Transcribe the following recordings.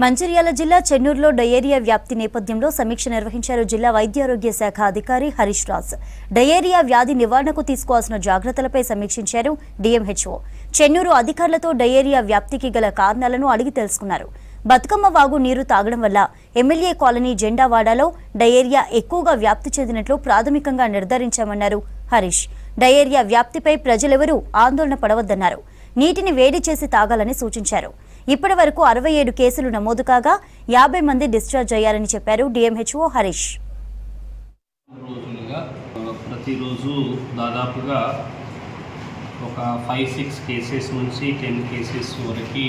మంచిర్యాల జిల్లా చెన్నూరులో డయేరియా వ్యాప్తి నేపథ్యంలో సమీక్ష నిర్వహించారు జిల్లా వైద్యారోగ్య శాఖ అధికారి హరీష్ రాజ్. డయేరియా వ్యాధి నివారణకు తీసుకోవాల్సిన జాగ్రత్తలపై సమీక్షించారు డిఎంహెచ్ఓ. చెన్నూరు అధికారులతో డయేరియా వ్యాప్తికి గల కారణాలను అడిగి తెలుసుకున్నారు. బతుకమ్మ వాగు నీరు తాగడం వల్ల ఎమ్మెల్యే కాలనీ జెండావాడలో డయేరియా ఎక్కువగా వ్యాప్తి చెందినట్లు ప్రాథమికంగా నిర్ధారించామన్నారు హరీష్. డయేరియా వ్యాప్తిపై ప్రజలెవరూ ఆందోళన పడవద్దన్నారు. నీటిని వేడి చేసి తాగాలని సూచించారు. ఇప్పటి వరకు 67 కేసులు నమోదు కాగా 50 మంది డిశ్చార్జ్ అయ్యారని చెప్పారు డిఎంహెచ్ఓ హరీష్. ప్రతిరోజు దాదాపుగా ఒక 5-6 కేసెస్ నుంచి 10 కేసెస్ వరకు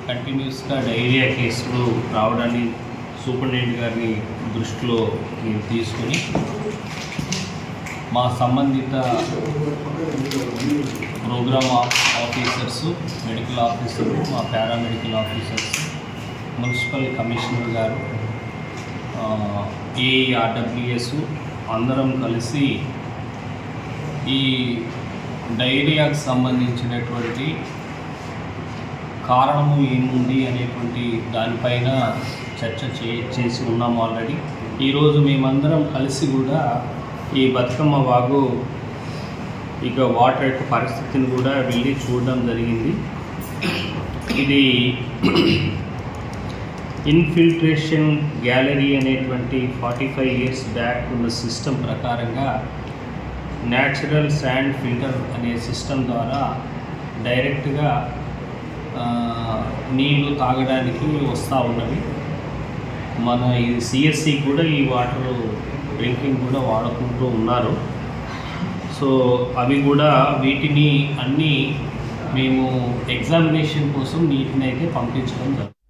కంటిన్యూస్గా డయేరియా కేసులు రావడాన్ని సూపరింటెండెంట్ గారిని దృష్టిలో తీసుకుని మా సంబంధిత ప్రోగ్రామ్ ఆఫీసర్స్, మెడికల్ ఆఫీసర్లు, మా పారామెడికల్ ఆఫీసర్స్, మున్సిపల్ కమిషనర్ గారు, ఏఈఆర్డబ్ల్యూఎస్ అందరం కలిసి ఈ డయేరియాకు సంబంధించినటువంటి కారణము ఏముంది అనేటువంటి దానిపైన చర్చ చేసి ఉన్నాము ఆల్రెడీ. ఈరోజు మేమందరం కలిసి కూడా ఈ బతుకమ్మ వాగు ఇక వాటర్ యొక్క పరిస్థితిని కూడా వెళ్ళి చూడడం జరిగింది. ఇది ఇన్ఫిల్ట్రేషన్ గ్యాలరీ అనేటువంటి 45 ఇయర్స్ బ్యాక్ ఉన్న సిస్టమ్ ప్రకారంగా న్యాచురల్ శాండ్ ఫిల్టర్ అనే సిస్టమ్ ద్వారా డైరెక్ట్గా నీళ్లు తాగడానికి వస్తూ ఉన్నవి. మన ఈ సిఎస్సి కూడా ఈ వాటర్ డ్రింకింగ్ కూడా వాడుకుంటూ ఉన్నారు. సో అవి కూడా వీటిని అన్నీ మేము ఎగ్జామినేషన్ కోసం నీటిని అయితే పంపించడం జరుగుతుంది.